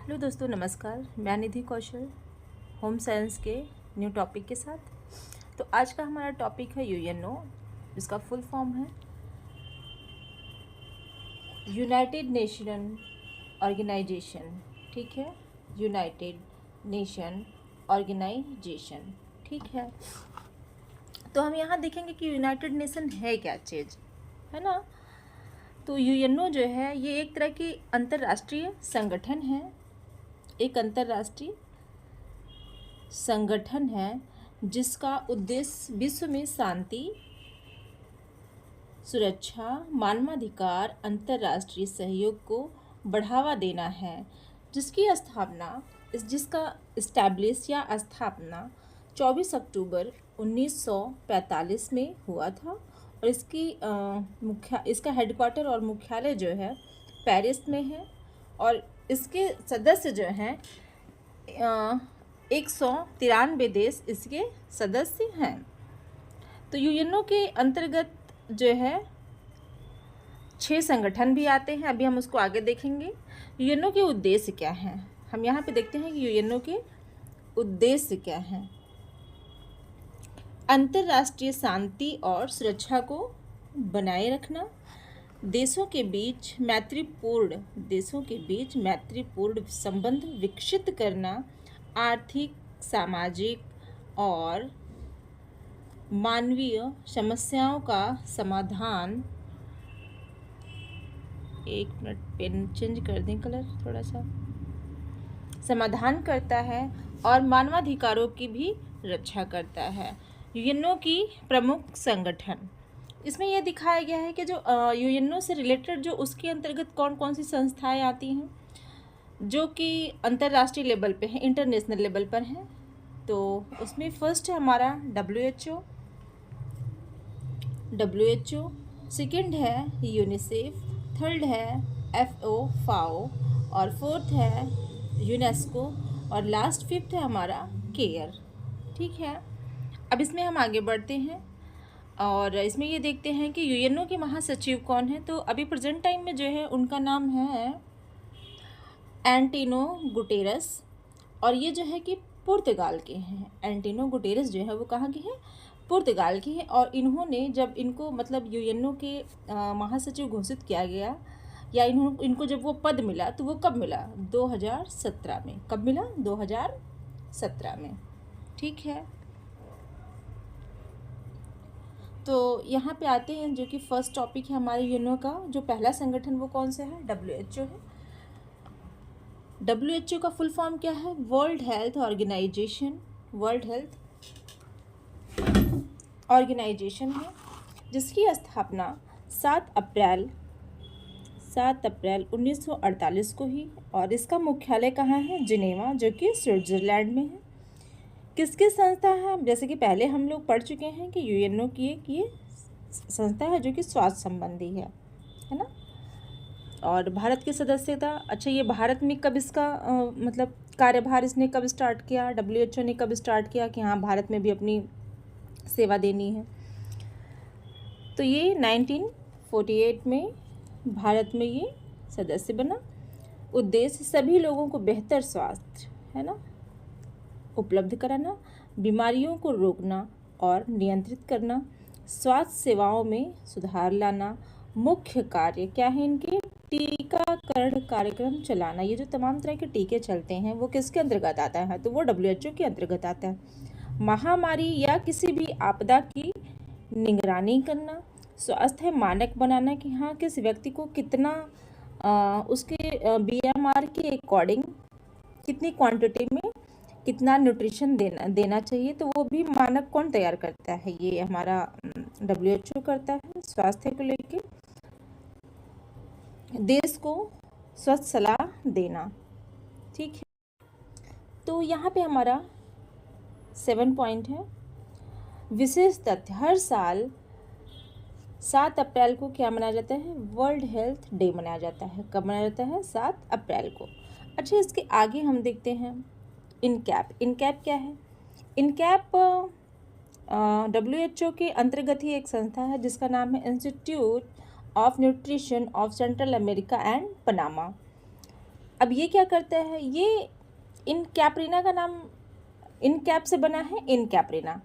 Hello दोस्तों, नमस्कार। मैं निधि कौशल होम साइंस के न्यू टॉपिक के साथ। तो आज का हमारा टॉपिक है यूएनओ, जिसका फुल फॉर्म है यूनाइटेड नेशन ऑर्गेनाइजेशन। ठीक है, यूनाइटेड नेशन ऑर्गेनाइजेशन। ठीक है, तो हम यहाँ देखेंगे कि यूनाइटेड नेशन है क्या चीज़, है ना। तो यूएनओ जो है ये एक तरह की अंतर्राष्ट्रीय संगठन है, एक अंतर्राष्ट्रीय संगठन है जिसका उद्देश्य विश्व में शांति, सुरक्षा, मानवाधिकार, अंतर्राष्ट्रीय सहयोग को बढ़ावा देना है, जिसका इस्टेब्लिश या स्थापना 24 अक्टूबर 1945 में हुआ था। और इसका हेडक्वार्टर और मुख्यालय जो है पेरिस में है। और इसके सदस्य जो हैं 193 देश इसके सदस्य हैं। तो यूएनओ के अंतर्गत जो है 6 संगठन भी आते हैं, अभी हम उसको आगे देखेंगे। यूएनओ के उद्देश्य क्या हैं, हम यहाँ पे देखते हैं कि यूएनओ के उद्देश्य क्या हैं। अंतर्राष्ट्रीय शांति और सुरक्षा को बनाए रखना, देशों के बीच मैत्रीपूर्ण संबंध विकसित करना, आर्थिक, सामाजिक और मानवीय समस्याओं का समाधान, एक मिनट पेन चेंज कर दें कलर थोड़ा सा, समाधान करता है और मानवाधिकारों की भी रक्षा करता है। यूएनओ की प्रमुख संगठन, इसमें यह दिखाया गया है कि जो यूएनओ से रिलेटेड जो उसके अंतर्गत कौन कौन सी संस्थाएं आती हैं जो कि अंतर्राष्ट्रीय लेवल पे हैं, इंटरनेशनल लेवल पर हैं। तो उसमें फर्स्ट है हमारा डब्ल्यू एच ओ, सेकेंड है यूनिसेफ, थर्ड है FAO और फोर्थ है यूनेस्को और लास्ट फिफ्थ है हमारा केयर। ठीक है, अब इसमें हम आगे बढ़ते हैं और इसमें ये देखते हैं कि यूएनओ के महासचिव कौन है। तो अभी प्रेजेंट टाइम में जो है उनका नाम है एंटोनियो गुटेरस, और ये जो है कि पुर्तगाल के हैं। एंटोनियो गुटेरस जो है वो कहाँ के हैं, पुर्तगाल के हैं। और इन्होंने जब इनको मतलब यूएनओ के महासचिव घोषित किया गया या इनको जब वो पद मिला तो वो कब मिला, 2017 में। कब मिला, 2017 में। ठीक है, तो यहाँ पे आते हैं जो कि फर्स्ट टॉपिक है हमारे यूएनओ का। जो पहला संगठन वो कौन सा है, डब्ल्यूएचओ है। डब्ल्यूएचओ का फुल फॉर्म क्या है, वर्ल्ड हेल्थ ऑर्गेनाइजेशन है, जिसकी स्थापना 7 अप्रैल 1948 को ही। और इसका मुख्यालय कहाँ है, जिनेवा, जो कि स्विट्जरलैंड में है। किसकी संस्था है, जैसे कि पहले हम लोग पढ़ चुके हैं कि यूएनओ की एक ये संस्था है जो कि स्वास्थ्य संबंधी है ना। और भारत की सदस्यता, अच्छा ये भारत में कब इसका मतलब कार्यभार इसने कब स्टार्ट किया, डब्ल्यूएचओ ने कब स्टार्ट किया कि हाँ भारत में भी अपनी सेवा देनी है। तो ये 1948 में भारत में ये सदस्य बना। उद्देश्य सभी लोगों को बेहतर स्वास्थ्य, है ना, उपलब्ध कराना, बीमारियों को रोकना और नियंत्रित करना, स्वास्थ्य सेवाओं में सुधार लाना। मुख्य कार्य क्या है इनके, टीकाकरण कार्यक्रम चलाना। ये जो तमाम तरह के टीके चलते हैं वो किसके अंतर्गत आता है, तो वो डब्ल्यूएचओ के अंतर्गत आता है। महामारी या किसी भी आपदा की निगरानी करना, स्वास्थ्य मानक बनाना कि हाँ किस व्यक्ति को कितना उसके BMR के अकॉर्डिंग कितनी क्वांटिटी में कितना न्यूट्रिशन देना चाहिए, तो वो भी मानक कौन तैयार करता है, ये हमारा डब्ल्यूएचओ करता है। स्वास्थ्य को लेके देश को स्वस्थ सलाह देना। ठीक है, तो यहाँ पे हमारा 7 पॉइंट है। विशेष तथ्य, हर साल 7 अप्रैल को क्या मनाया जाता है, वर्ल्ड हेल्थ डे मनाया जाता है। कब मनाया जाता है, 7 अप्रैल को। अच्छा, इसके आगे हम देखते हैं इनकैप क्या है। इनकैप डब्ल्यूएचओ के अंतर्गत ही एक संस्था है जिसका नाम है institute of nutrition of central America and Panama. अब ये क्या करता है, ये इन कैप्रिना का नाम इन कैप से बना है, इन कैप्रिना।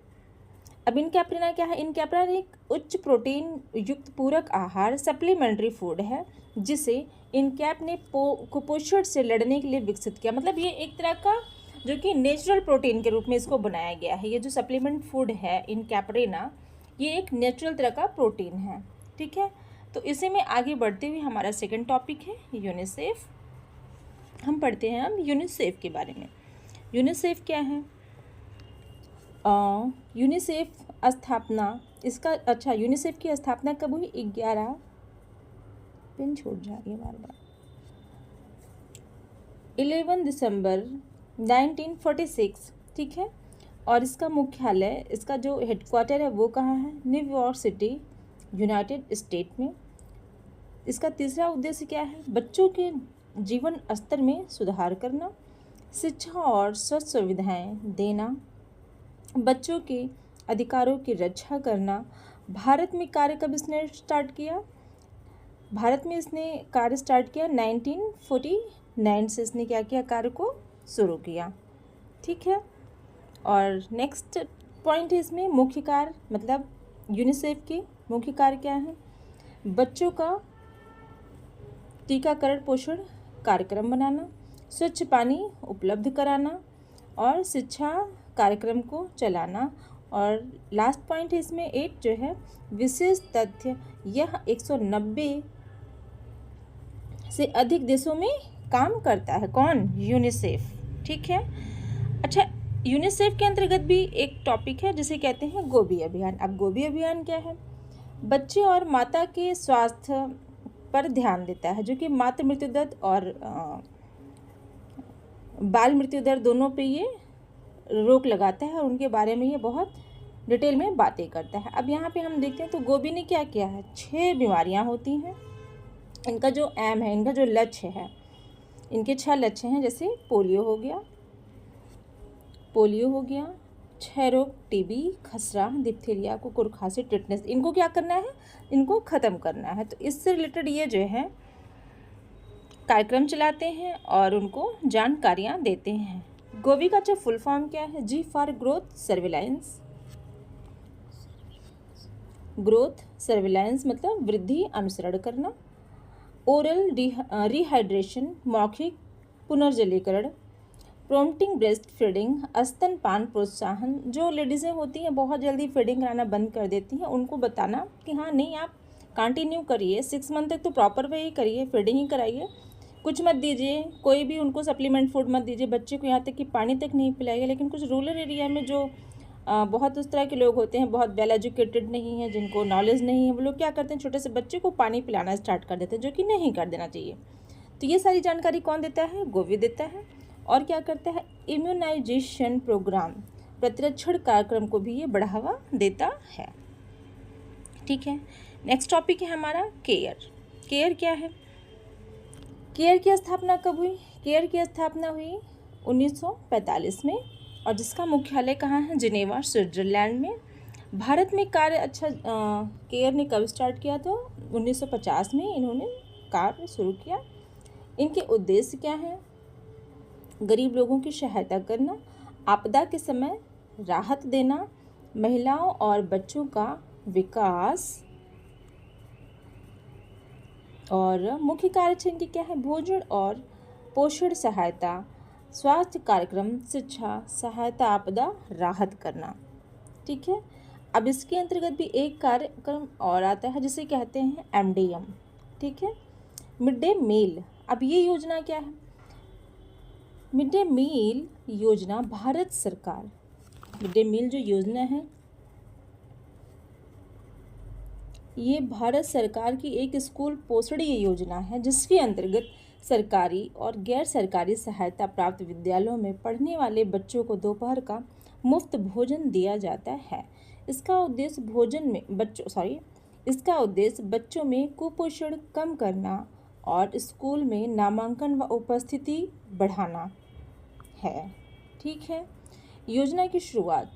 अब इन कैप्रिना क्या है, इन कैप्रिना एक उच्च प्रोटीन युक्त पूरक आहार सप्लीमेंट्री फूड है जिसे इन कैप ने कुपोषण से लड़ने के लिए विकसित किया। मतलब ये एक तरह का जो कि नेचुरल प्रोटीन के रूप में इसको बनाया गया है। ये जो सप्लीमेंट फूड है इन कैप्रिना, ये एक नेचुरल तरह का प्रोटीन है। ठीक है, तो इसी में आगे बढ़ते हुए हमारा सेकंड टॉपिक है यूनिसेफ। हम पढ़ते हैं हम यूनिसेफ के बारे में। यूनिसेफ क्या है? यूनिसेफ स्थापना इसका यूनिसेफ की स्थापना कब हुई? 11 पिन छूट जा रही है बार बार 11 दिसंबर 1946। ठीक है, और इसका मुख्यालय, इसका जो हेडक्वार्टर है वो कहाँ है? न्यूयॉर्क सिटी, यूनाइटेड स्टेट में। इसका तीसरा उद्देश्य क्या है? बच्चों के जीवन स्तर में सुधार करना, शिक्षा और स्वस्थ सुविधाएं देना, बच्चों के अधिकारों की रक्षा करना। भारत में कार्य कब इसने स्टार्ट किया? भारत में इसने कार्य स्टार्ट किया 1949 से इसने क्या किया? कार्य को शुरू किया। ठीक है, और नेक्स्ट पॉइंट है इसमें मुख्य कार्य, मतलब यूनिसेफ के मुख्य कार्य क्या है? बच्चों का टीकाकरण पोषण कार्यक्रम बनाना, स्वच्छ पानी उपलब्ध कराना और शिक्षा कार्यक्रम को चलाना। और लास्ट पॉइंट है इसमें 8 जो है विशेष तथ्य, यह 190 से अधिक देशों में काम करता है। कौन? यूनिसेफ। ठीक है, अच्छा, यूनिसेफ के अंतर्गत भी एक टॉपिक है जिसे कहते हैं गोभी अभियान। अब गोभी अभियान क्या है? बच्चे और माता के स्वास्थ्य पर ध्यान देता है, जो कि मातृ मृत्यु दर और बाल मृत्यु दर दोनों पे ये रोक लगाता है और उनके बारे में ये बहुत डिटेल में बातें करता है। अब यहाँ पे हम देखते हैं तो गोभी ने क्या किया है? 6 बीमारियाँ होती हैं। इनका जो एम है, इनका जो लक्ष्य है, इनके 6 लक्ष्य हैं। जैसे पोलियो हो गया, क्षय रोग, टीबी, खसरा, डिप्थीरिया, कुकुर खांसी, टिटनेस, इनको क्या करना है? इनको ख़त्म करना है। तो इससे रिलेटेड ये जो है कार्यक्रम चलाते हैं और उनको जानकारियाँ देते हैं। गोभी का जो फुल फॉर्म क्या है? जी फॉर ग्रोथ सर्विलांस मतलब वृद्धि अनुसरण करना। ओरल रिहाइड्रेशन मौखिक पुनर्जलीकरण। प्रोम्प्टिंग ब्रेस्ट फीडिंग स्तनपान प्रोत्साहन। जो लेडीज़ें होती हैं बहुत जल्दी फीडिंग कराना बंद कर देती हैं, उनको बताना कि हाँ नहीं, आप कंटिन्यू करिए, 6 मंथ तक तो प्रॉपर वे ही करिए, फीडिंग ही कराइए, कुछ मत दीजिए, कोई भी उनको सप्लीमेंट फूड मत दीजिए, बच्चे को यहाँ तक कि पानी तक नहीं पिलाइए। लेकिन कुछ रूरल एरिया में जो बहुत उस तरह के लोग होते हैं, बहुत वेल एजुकेटेड नहीं है, जिनको नॉलेज नहीं है, वो लोग क्या करते हैं? छोटे से बच्चे को पानी पिलाना स्टार्ट कर देते हैं, जो कि नहीं कर देना चाहिए। तो ये सारी जानकारी कौन देता है? गोभी देता है। और क्या करता है? इम्यूनाइजेशन प्रोग्राम, प्रतिरक्षण कार्यक्रम को भी ये बढ़ावा देता है। ठीक है, नेक्स्ट टॉपिक है हमारा केयर। केयर क्या है? केयर की स्थापना कब हुई? केयर की स्थापना हुई 1945 में, और जिसका मुख्यालय कहाँ है? जिनेवा, स्विट्जरलैंड में। भारत में कार्य केयर ने कब स्टार्ट किया? तो 1950 में इन्होंने कार्य शुरू किया। इनके उद्देश्य क्या हैं? गरीब लोगों की सहायता करना, आपदा के समय राहत देना, महिलाओं और बच्चों का विकास, और मुख्य कार्य इनकी क्या है? भोजन और पोषण सहायता, स्वास्थ्य कार्यक्रम, शिक्षा, सहायता, आपदा राहत करना। ठीक है, अब इसके अंतर्गत भी एक कार्यक्रम और आता है जिसे कहते हैं MDM। ठीक है, मिड डे मील। अब ये योजना क्या है? मिड डे मील योजना भारत सरकार, मिड डे मील जो योजना है ये भारत सरकार की एक स्कूल पोषणीय योजना है, जिसके अंतर्गत सरकारी और गैर सरकारी सहायता प्राप्त विद्यालयों में पढ़ने वाले बच्चों को दोपहर का मुफ्त भोजन दिया जाता है। इसका उद्देश्य बच्चों में कुपोषण कम करना और स्कूल में नामांकन व उपस्थिति बढ़ाना है। ठीक है, योजना की शुरुआत,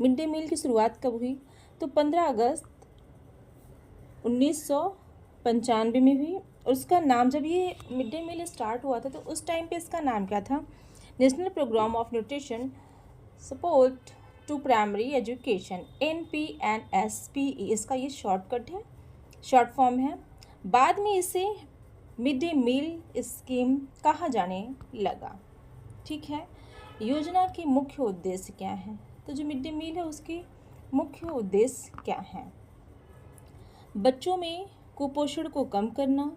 मिड डे मील की शुरुआत कब हुई? तो 15 अगस्त 95 में हुई। और उसका नाम, जब ये मिड डे मील स्टार्ट हुआ था तो उस टाइम पे इसका नाम क्या था? National programme of nutrition support to primary education, NPNSPE इसका ये शॉर्टकट है, शॉर्ट फॉर्म है। बाद में इसे मिड डे मील स्कीम कहा जाने लगा। ठीक है। योजना के मुख्य उद्देश्य क्या हैं? तो जो मिड डे मील है उसके मुख्य उद्देश्य क्या हैं? बच्चों में कुपोषण को कम करना,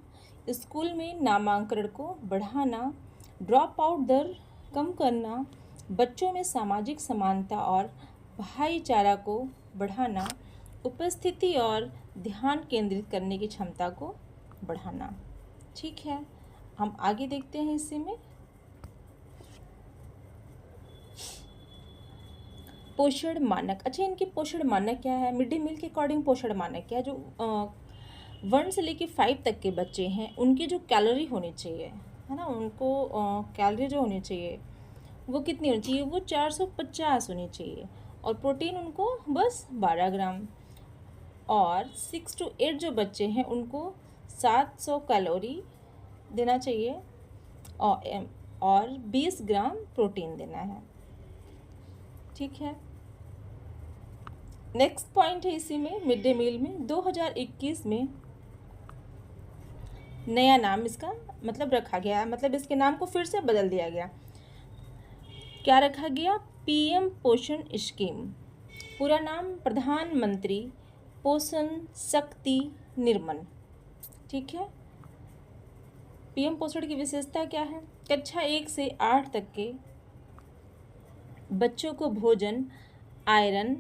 स्कूल में नामांकन को बढ़ाना, ड्रॉप आउट दर कम करना, बच्चों में सामाजिक समानता और भाईचारा को बढ़ाना, उपस्थिति और ध्यान केंद्रित करने की क्षमता को बढ़ाना। ठीक है, हम आगे देखते हैं इसी में। पोषण मानक। अच्छा, इनके पोषण मानक क्या है? मिड डे मील के अकॉर्डिंग पोषण मानक क्या है? जो 1 से लेके 5 तक के बच्चे हैं उनकी जो कैलोरी होनी चाहिए, है ना, उनको कैलोरी जो होनी चाहिए वो कितनी होनी चाहिए? वो 450 होनी चाहिए। और प्रोटीन उनको बस 12 ग्राम। और 6 to 8 जो बच्चे हैं उनको 700 कैलोरी देना चाहिए और 20 ग्राम प्रोटीन देना है। ठीक है। नेक्स्ट पॉइंट है इसी में, मिड डे मील में 2021 में नया नाम इसका मतलब रखा गया, मतलब इसके नाम को फिर से बदल दिया गया। क्या रखा गया? PM पोषण स्कीम। पूरा नाम प्रधानमंत्री पोषण शक्ति निर्माण। ठीक है। PM पोषण की विशेषता क्या है? कक्षा 1 से 8 तक के बच्चों को भोजन, आयरन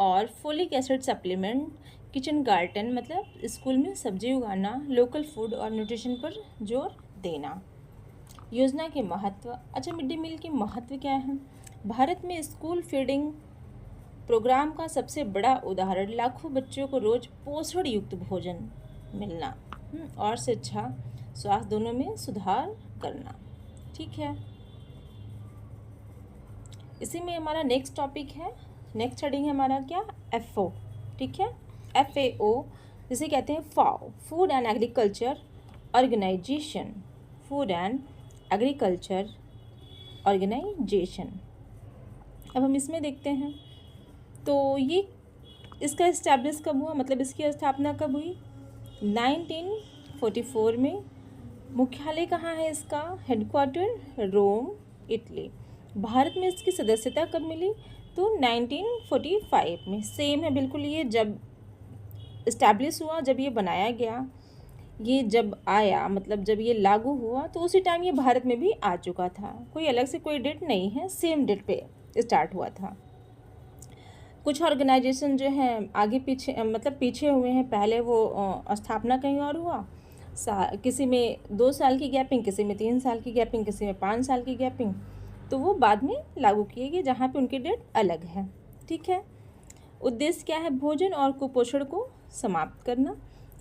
और folic acid supplement, kitchen garden मतलब स्कूल में सब्जी उगाना, लोकल फूड और न्यूट्रिशन पर जोर देना। योजना के महत्व। अच्छा, मिड डे मील के महत्व क्या है? भारत में स्कूल फीडिंग प्रोग्राम का सबसे बड़ा उदाहरण लाखों बच्चों को रोज पोषण युक्त भोजन मिलना और शिक्षा स्वास्थ्य दोनों में सुधार करना। ठीक है। इसी में हमारा नेक्स्ट टॉपिक है, नेक्स्ट हेडिंग है हमारा क्या? FO। ठीक है। FAO जिसे कहते हैं FAO, food and agriculture organisation, food and agriculture organisation. अब हम इसमें देखते हैं तो ये इसका इस्टेब्लिश कब हुआ, मतलब इसकी स्थापना कब हुई? 1944 में। मुख्यालय कहाँ है इसका? हेडक्वार्टर रोम, इटली। भारत में इसकी सदस्यता कब मिली? तो 1945 में। सेम है बिल्कुल, ये जब इस्टेब्लिश हुआ, जब ये बनाया गया, ये जब आया मतलब जब ये लागू हुआ तो उसी टाइम ये भारत में भी आ चुका था। कोई अलग से कोई डेट नहीं है, सेम डेट पे स्टार्ट हुआ था। कुछ ऑर्गेनाइजेशन जो हैं आगे पीछे मतलब पीछे हुए हैं, पहले वो स्थापना कहीं और हुआ, किसी में 2 साल की गैपिंग, किसी में 3 साल की गैपिंग, किसी में 5 साल की गैपिंग, तो वो बाद में लागू किए गए जहाँ पे उनकी डेट अलग है। ठीक है। उद्देश्य क्या है? भोजन और कुपोषण को समाप्त करना,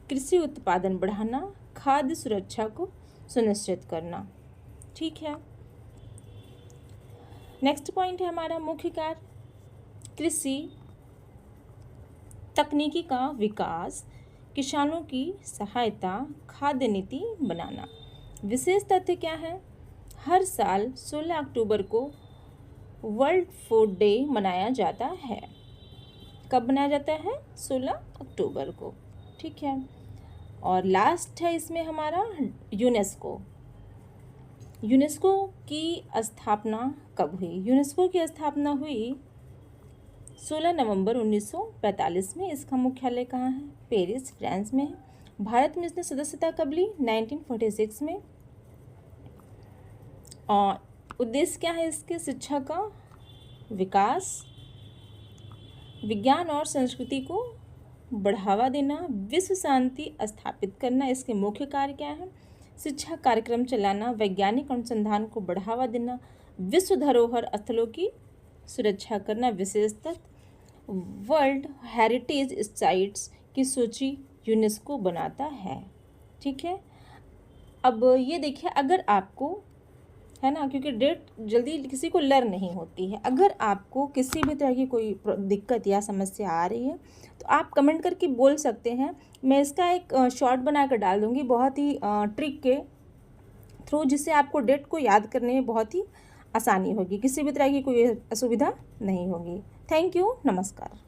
कृषि उत्पादन बढ़ाना, खाद्य सुरक्षा को सुनिश्चित करना। ठीक है। नेक्स्ट पॉइंट है हमारा मुख्य कार्य, कृषि तकनीकी का विकास, किसानों की सहायता, खाद्य नीति बनाना। विशेष तथ्य क्या है? हर साल 16 अक्टूबर को वर्ल्ड फूड डे मनाया जाता है। कब मनाया जाता है? 16 अक्टूबर को। ठीक है। और लास्ट है इसमें हमारा यूनेस्को। यूनेस्को की स्थापना कब हुई? यूनेस्को की स्थापना हुई 16 नवंबर 1945 में। इसका मुख्यालय कहाँ है? पेरिस, फ्रांस में है। भारत में इसने सदस्यता कब ली? 1946 में। और उद्देश्य क्या है इसके? शिक्षा का विकास, विज्ञान और संस्कृति को बढ़ावा देना, विश्व शांति स्थापित करना। इसके मुख्य कार्य क्या है? शिक्षा कार्यक्रम चलाना, वैज्ञानिक अनुसंधान को बढ़ावा देना, विश्व धरोहर स्थलों की सुरक्षा करना, विशेषतः वर्ल्ड हेरिटेज साइट्स की सूची यूनेस्को बनाता है। ठीक है। अब ये देखिए, अगर आपको है ना, क्योंकि डेट जल्दी किसी को लर्न नहीं होती है। अगर आपको किसी भी तरह की कोई दिक्कत या समस्या आ रही है तो आप कमेंट करके बोल सकते हैं। मैं इसका एक शॉर्ट बना कर डाल दूँगी बहुत ही ट्रिक के थ्रू, जिससे आपको डेट को याद करने में बहुत ही आसानी होगी, किसी भी तरह की कोई असुविधा नहीं होगी। थैंक यू, नमस्कार।